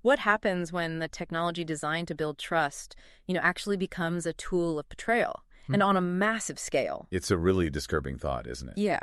What happens when the technology designed to build trust, actually becomes a tool of betrayal and on a massive scale? It's a really disturbing thought, isn't it? Yeah.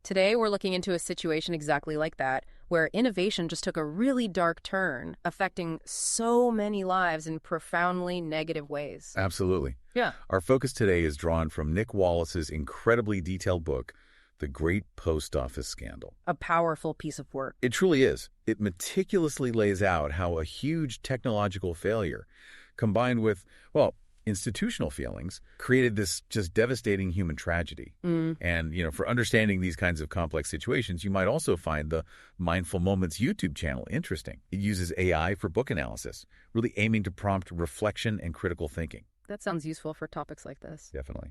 Today, we're looking into a situation exactly like that, where innovation just took a really dark turn, affecting so many lives in profoundly negative ways. Absolutely. Yeah. Our focus today is drawn from Nick Wallis's incredibly detailed book, The Great Post Office Scandal. A powerful piece of work. It truly is. It meticulously lays out how a huge technological failure, combined with, well, institutional failings, created this just devastating human tragedy. And, for understanding these kinds of complex situations, you might also find the Mindful Moments YouTube channel interesting. It uses AI for book analysis, really aiming to prompt reflection and critical thinking. That sounds useful for topics like this. Definitely.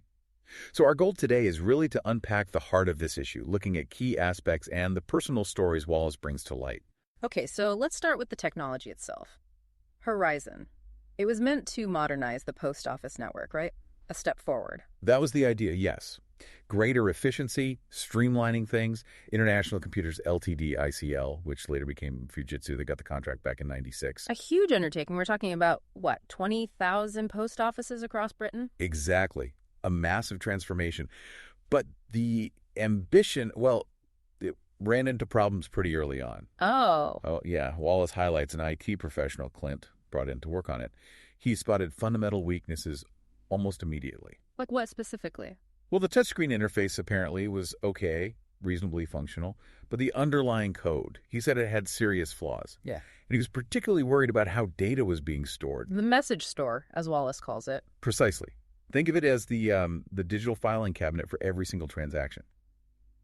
So our goal today is really to unpack the heart of this issue, looking at key aspects and the personal stories Wallis brings to light. Okay, so let's start with the technology itself. Horizon. It was meant to modernize the post office network, right? A step forward. That was the idea, yes. Greater efficiency, streamlining things. International Computers Ltd. ICL, which later became Fujitsu, they got the contract back in '96. A huge undertaking. We're talking about, 20,000 post offices across Britain? Exactly. A massive transformation. But the ambition, well, it ran into problems pretty early on. Oh, yeah. Wallis highlights an IT professional, Clint, brought in to work on it. He spotted fundamental weaknesses almost immediately. like what specifically? Well, the touchscreen interface apparently was okay, reasonably functional, but the underlying code, he said it had serious flaws. Yeah. And he was particularly worried about how data was being stored. The message store, as Wallis calls it. Precisely. Think of it as the digital filing cabinet for every single transaction.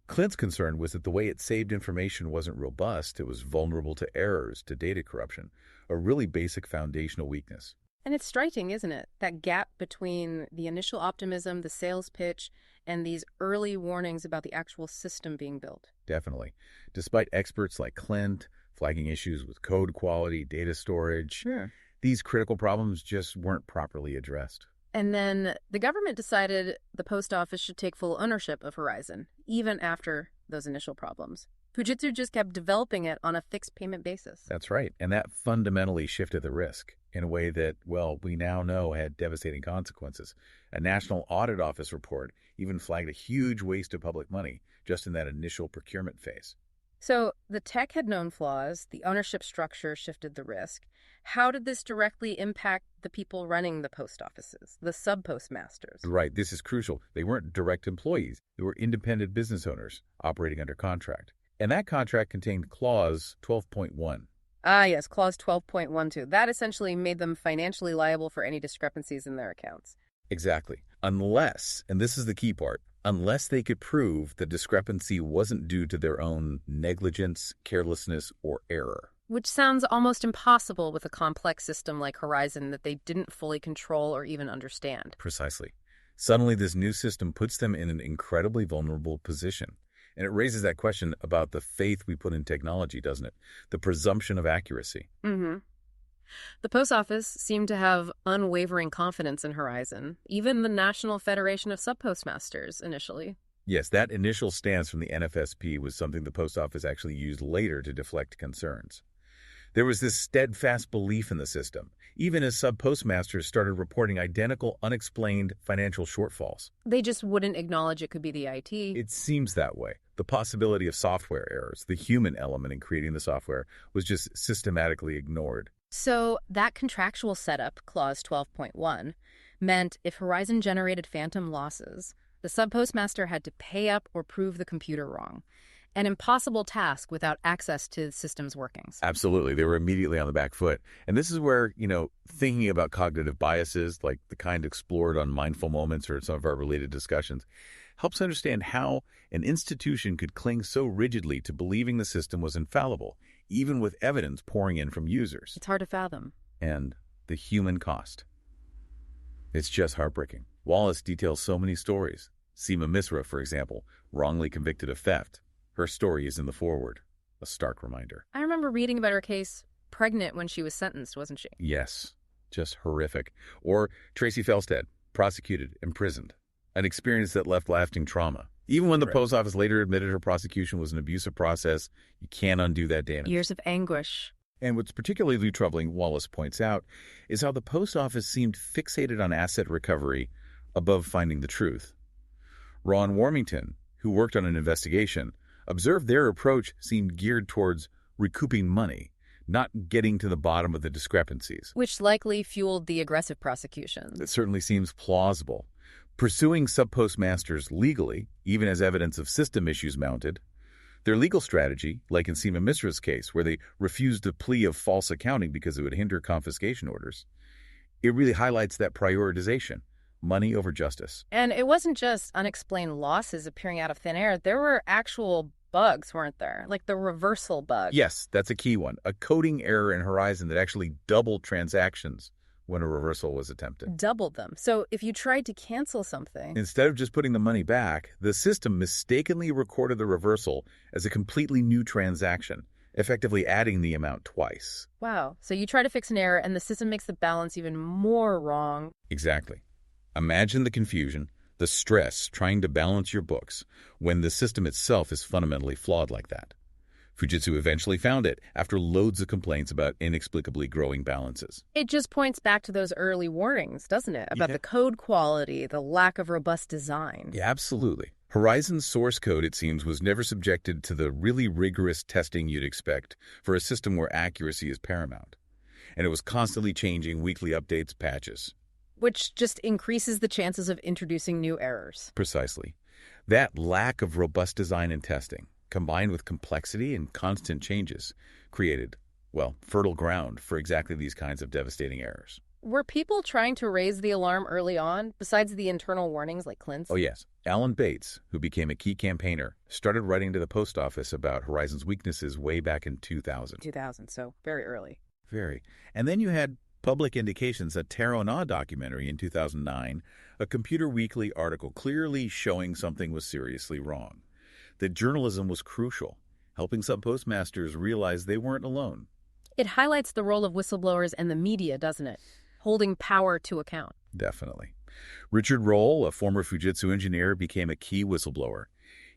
Clint's concern was that the way it saved information wasn't robust. It was vulnerable to errors, to data corruption, a really basic foundational weakness. And it's striking, isn't it? That gap between the initial optimism, the sales pitch, and these early warnings about the actual system being built. Definitely. Despite experts like Clint flagging issues with code quality, data storage, these critical problems just weren't properly addressed. And then the government decided the post office should take full ownership of Horizon, even after those initial problems. Fujitsu just kept developing it on a fixed payment basis. That's right. And that fundamentally shifted the risk in a way that, well, we now know had devastating consequences. A National Audit Office report even flagged a huge waste of public money just in that initial procurement phase. So the tech had known flaws, the ownership structure shifted the risk. How did this directly impact the people running the post offices, the sub-postmasters? Right, this is crucial. They weren't direct employees. They were independent business owners operating under contract. And that contract contained Clause 12.1. Ah, yes, Clause 12.12. That essentially made them financially liable for any discrepancies in their accounts. Exactly. Unless, and this is the key part, unless they could prove the discrepancy wasn't due to their own negligence, carelessness, or error. Which sounds almost impossible with a complex system like Horizon that they didn't fully control or even understand. Precisely. Suddenly, this new system puts them in an incredibly vulnerable position. And it raises that question about the faith we put in technology, doesn't it? The presumption of accuracy. Mm-hmm. The post office seemed to have unwavering confidence in Horizon, even the National Federation of Sub-Postmasters initially. Yes, that initial stance from the NFSP was something the post office actually used later to deflect concerns. There was this steadfast belief in the system, even as sub-postmasters started reporting identical, unexplained financial shortfalls. They just wouldn't acknowledge it could be the IT. It seems that way. The possibility of software errors, the human element in creating the software, was just systematically ignored. So that contractual setup, Clause 12.1, meant if Horizon generated phantom losses, the sub-postmaster had to pay up or prove the computer wrong. An impossible task without access to the system's workings. Absolutely. They were immediately on the back foot. And this is where, thinking about cognitive biases, like the kind explored on Mindful Moments or some of our related discussions, helps understand how an institution could cling so rigidly to believing the system was infallible, even with evidence pouring in from users. It's hard to fathom. And the human cost. It's just heartbreaking. Wallis details so many stories. Seema Misra, for example, wrongly convicted of theft. Her story is in the foreword, a stark reminder. I remember reading about her case, pregnant when she was sentenced, wasn't she? Yes, just horrific. Or Tracy Felstead, prosecuted, imprisoned. An experience that left lasting trauma. Even when the post office later admitted her prosecution was an abusive process, you can't undo that damage. Years of anguish. And what's particularly troubling, Wallis points out, is how the post office seemed fixated on asset recovery above finding the truth. Ron Warmington, who worked on an investigation, observed their approach seemed geared towards recouping money, not getting to the bottom of the discrepancies. Which likely fueled the aggressive prosecutions. It certainly seems plausible. Pursuing sub-postmasters legally, even as evidence of system issues mounted, their legal strategy, like in Seema Misra's case, where they refused a plea of false accounting because it would hinder confiscation orders, it really highlights that prioritization, money over justice. And it wasn't just unexplained losses appearing out of thin air. There were actual bugs, weren't there? Like the reversal bug. Yes, that's a key one. A coding error in Horizon that actually doubled transactions when a reversal was attempted. Doubled them. So if you tried to cancel something, instead of just putting the money back, the system mistakenly recorded the reversal as a completely new transaction, effectively adding the amount twice. Wow. So you try to fix an error and the system makes the balance even more wrong. Exactly. Imagine the confusion, the stress trying to balance your books when the system itself is fundamentally flawed like that. Fujitsu eventually found it after loads of complaints about inexplicably growing balances. It just points back to those early warnings, doesn't it? About the code quality, the lack of robust design. Yeah, absolutely. Horizon's source code, it seems, was never subjected to the really rigorous testing you'd expect for a system where accuracy is paramount. And it was constantly changing weekly updates, patches. Which just increases the chances of introducing new errors. Precisely. That lack of robust design and testing, combined with complexity and constant changes, created, well, fertile ground for exactly these kinds of devastating errors. Were people trying to raise the alarm early on, besides the internal warnings like Clint's? Oh, yes. Alan Bates, who became a key campaigner, started writing to the post office about Horizon's weaknesses way back in 2000. 2000, so very early. Very. And then you had Public Indications, a Terra Nova documentary in 2009, a Computer Weekly article clearly showing something was seriously wrong. That journalism was crucial, helping sub-postmasters realize they weren't alone. It highlights the role of whistleblowers and the media, doesn't it? Holding power to account. Definitely. Richard Roll, a former Fujitsu engineer, became a key whistleblower.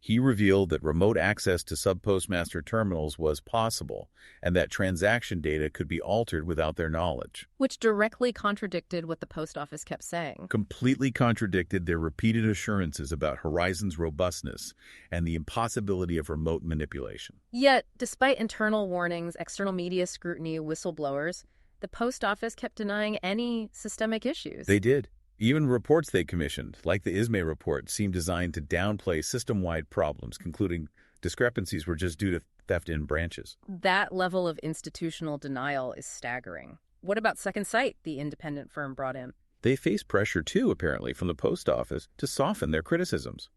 He revealed that remote access to sub-postmaster terminals was possible and that transaction data could be altered without their knowledge. Which directly contradicted what the post office kept saying. Completely contradicted their repeated assurances about Horizon's robustness and the impossibility of remote manipulation. Yet, despite internal warnings, external media scrutiny, whistleblowers, the post office kept denying any systemic issues. They did. Even reports they commissioned, like the ISMAE report, seemed designed to downplay system-wide problems, concluding discrepancies were just due to theft in branches. That level of institutional denial is staggering. What about Second Sight, the independent firm brought in? They faced pressure, too, apparently, from the post office to soften their criticisms.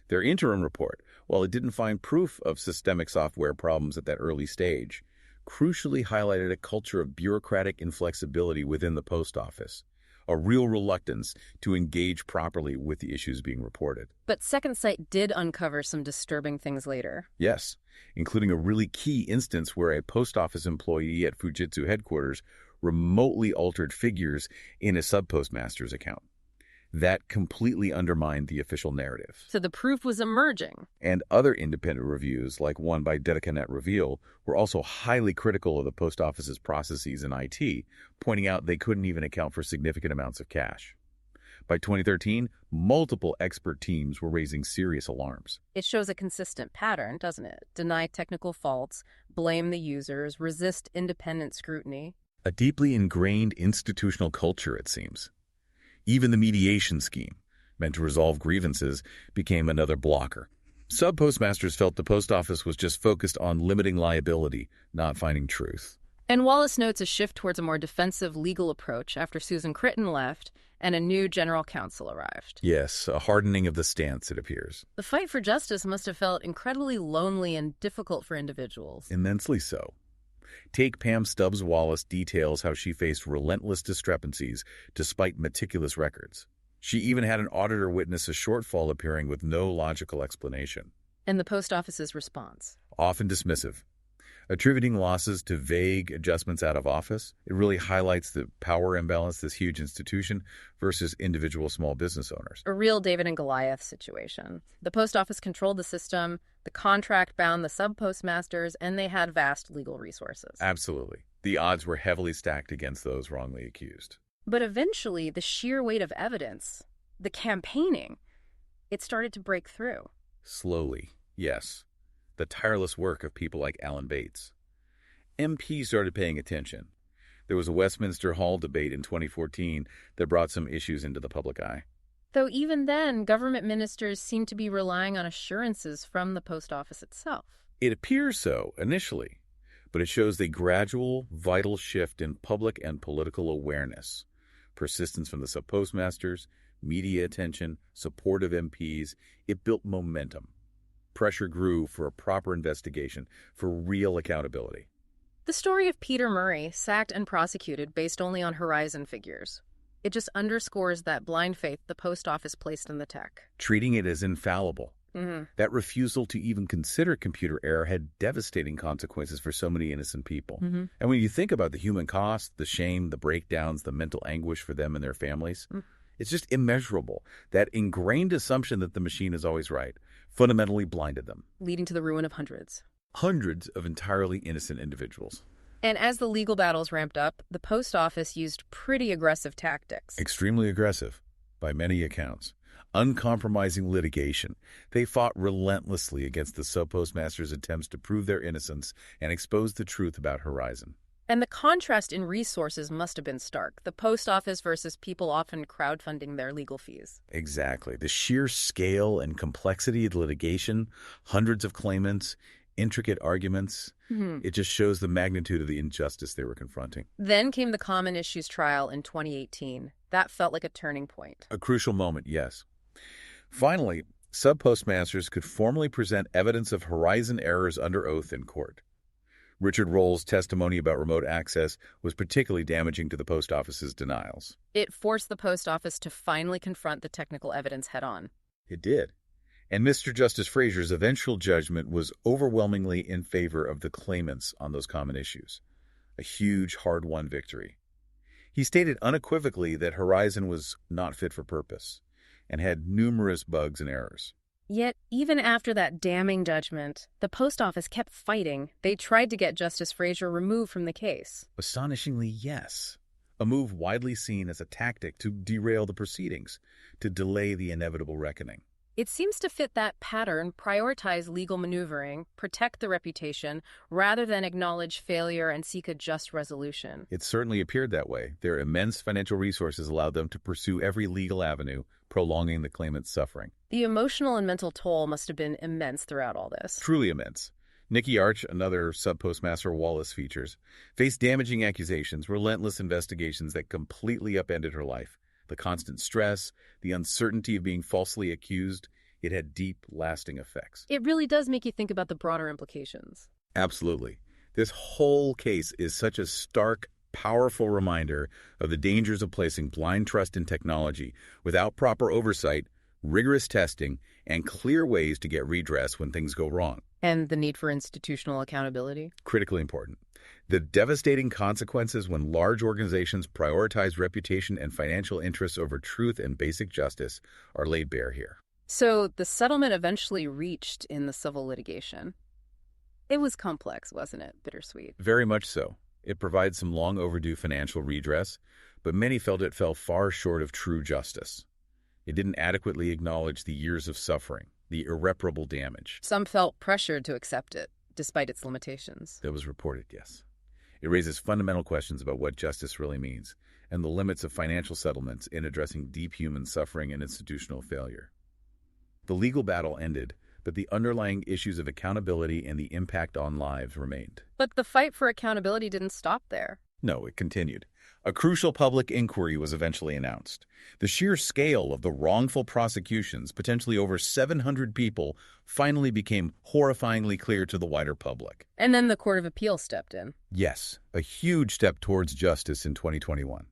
Their interim report, while it didn't find proof of systemic software problems at that early stage, crucially highlighted a culture of bureaucratic inflexibility within the post office, a real reluctance to engage properly with the issues being reported. But Second Sight did uncover some disturbing things later. Yes, including a really key instance where a post office employee at Fujitsu headquarters remotely altered figures in a sub-postmaster's account. That completely undermined the official narrative. So the proof was emerging. And other independent reviews, like one by Dedicanet Reveal, were also highly critical of the post office's processes in IT, pointing out they couldn't even account for significant amounts of cash. By 2013, multiple expert teams were raising serious alarms. It shows a consistent pattern, doesn't it? Deny technical faults, blame the users, resist independent scrutiny. A deeply ingrained institutional culture, it seems. Even the mediation scheme, meant to resolve grievances, became another blocker. Sub-postmasters felt the post office was just focused on limiting liability, not finding truth. And Wallis notes a shift towards a more defensive legal approach after Susan Critton left and a new general counsel arrived. Yes, a hardening of the stance, it appears. The fight for justice must have felt incredibly lonely and difficult for individuals. Immensely so. Take Pam Stubbs-Wallis details how she faced relentless discrepancies despite meticulous records. She even had an auditor witness a shortfall appearing with no logical explanation. And the post office's response? Often dismissive. Attributing losses to vague adjustments out of office, it really highlights the power imbalance, this huge institution versus individual small business owners. A real David and Goliath situation. The post office controlled the system, the contract bound the sub-postmasters, and they had vast legal resources. Absolutely. The odds were heavily stacked against those wrongly accused. But eventually, the sheer weight of evidence, the campaigning, it started to break through. Slowly, yes. The tireless work of people like Alan Bates. MPs started paying attention. There was a Westminster Hall debate in 2014 that brought some issues into the public eye. Though even then, government ministers seemed to be relying on assurances from the post office itself. It appears so initially, but it shows the gradual, vital shift in public and political awareness. Persistence from the sub-postmasters, media attention, support of MPs, it built momentum. Pressure grew for a proper investigation, for real accountability. The story of Peter Murray, sacked and prosecuted based only on Horizon figures. It just underscores that blind faith the post office placed in the tech. Treating it as infallible. That refusal to even consider computer error had devastating consequences for so many innocent people. And when you think about the human cost, the shame, the breakdowns, the mental anguish for them and their families, it's just immeasurable. That ingrained assumption that the machine is always right fundamentally blinded them, Leading to the ruin of hundreds. Hundreds of entirely innocent individuals. And as the legal battles ramped up, the post office used pretty aggressive tactics. Extremely aggressive, by many accounts. Uncompromising litigation. They fought relentlessly against the sub-postmasters' attempts to prove their innocence and expose the truth about Horizon. And the contrast in resources must have been stark. The post office versus people often crowdfunding their legal fees. Exactly. The sheer scale and complexity of the litigation, hundreds of claimants, intricate arguments, it just shows the magnitude of the injustice they were confronting. Then came the Common Issues trial in 2018. That felt like a turning point. A crucial moment, yes. Finally, sub-postmasters could formally present evidence of Horizon errors under oath in court. Richard Roll's testimony about remote access was particularly damaging to the post office's denials. It forced the post office to finally confront the technical evidence head-on. It did. And Mr. Justice Frazier's eventual judgment was overwhelmingly in favor of the claimants on those common issues. A huge, hard-won victory. He stated unequivocally that Horizon was not fit for purpose and had numerous bugs and errors. Yet, even after that damning judgment, the post office kept fighting. They tried to get Justice Frazier removed from the case. Astonishingly, yes. A move widely seen as a tactic to derail the proceedings, to delay the inevitable reckoning. It seems to fit that pattern, prioritize legal maneuvering, protect the reputation, rather than acknowledge failure and seek a just resolution. It certainly appeared that way. Their immense financial resources allowed them to pursue every legal avenue, prolonging the claimant's suffering. The emotional and mental toll must have been immense throughout all this. Truly immense. Nikki Arch, another sub-postmaster Wallis features, faced damaging accusations, relentless investigations that completely upended her life. The constant stress, the uncertainty of being falsely accused, it had deep, lasting effects. It really does make you think about the broader implications. Absolutely. This whole case is such a stark, powerful reminder of the dangers of placing blind trust in technology without proper oversight, rigorous testing, and clear ways to get redress when things go wrong. And the need for institutional accountability? Critically important. The devastating consequences when large organizations prioritize reputation and financial interests over truth and basic justice are laid bare here. So the settlement eventually reached in the civil litigation. It was complex, wasn't it? Bittersweet. Very much so. It provides some long overdue financial redress, but many felt it fell far short of true justice. It didn't adequately acknowledge the years of suffering, the irreparable damage. Some felt pressured to accept it, despite its limitations. That was reported, yes. It raises fundamental questions about what justice really means and the limits of financial settlements in addressing deep human suffering and institutional failure. The legal battle ended, but the underlying issues of accountability and the impact on lives remained. But the fight for accountability didn't stop there. No, it continued. A crucial public inquiry was eventually announced. The sheer scale of the wrongful prosecutions, potentially over 700 people, finally became horrifyingly clear to the wider public. And then the Court of Appeal stepped in. Yes, a huge step towards justice in 2021.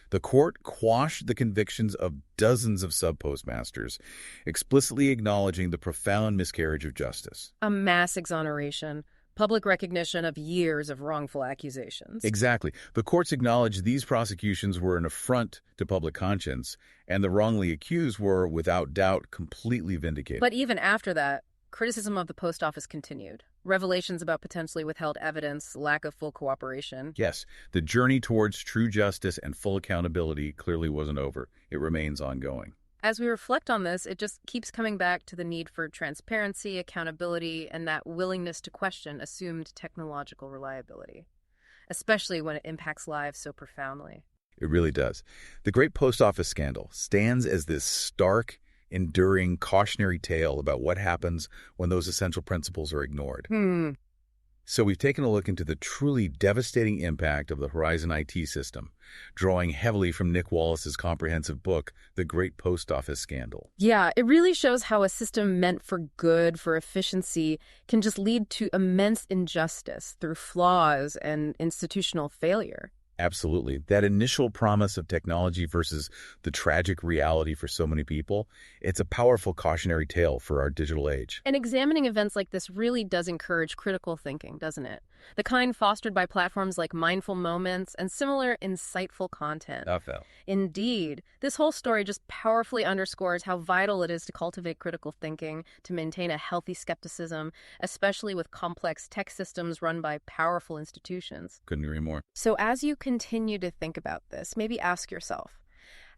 The court quashed the convictions of dozens of sub-postmasters, explicitly acknowledging the profound miscarriage of justice. A mass exoneration. Public recognition of years of wrongful accusations. Exactly. The courts acknowledged these prosecutions were an affront to public conscience, and the wrongly accused were, without doubt, completely vindicated. But even after that, criticism of the post office continued. Revelations about potentially withheld evidence, lack of full cooperation. Yes, the journey towards true justice and full accountability clearly wasn't over. It remains ongoing. As we reflect on this, it just keeps coming back to the need for transparency, accountability, and that willingness to question assumed technological reliability, especially when it impacts lives so profoundly. It really does. The Great Post Office Scandal stands as this stark, enduring cautionary tale about what happens when those essential principles are ignored. So we've taken a look into the truly devastating impact of the Horizon IT system, drawing heavily from Nick Wallis's comprehensive book, The Great Post Office Scandal. Yeah, it really shows how a system meant for good, for efficiency, can just lead to immense injustice through flaws and institutional failure. Absolutely. That initial promise of technology versus the tragic reality for so many people, it's a powerful cautionary tale for our digital age. And examining events like this really does encourage critical thinking, doesn't it? The kind fostered by platforms like Mindful Moments and similar insightful content. Indeed, this whole story just powerfully underscores how vital it is to cultivate critical thinking, to maintain a healthy skepticism, especially with complex tech systems run by powerful institutions. Couldn't agree more. So as you continue to think about this, maybe ask yourself,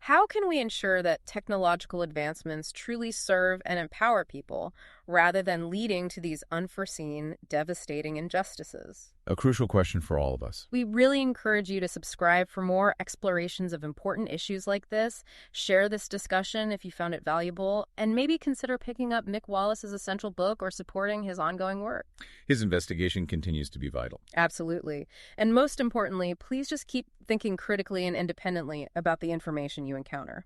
how can we ensure that technological advancements truly serve and empower people rather than leading to these unforeseen, devastating injustices? A crucial question for all of us. We really encourage you to subscribe for more explorations of important issues like this. Share this discussion if you found it valuable, and maybe consider picking up Nick Wallis's essential book or supporting his ongoing work. His investigation continues to be vital. Absolutely. And most importantly, please just keep thinking critically and independently about the information you encounter.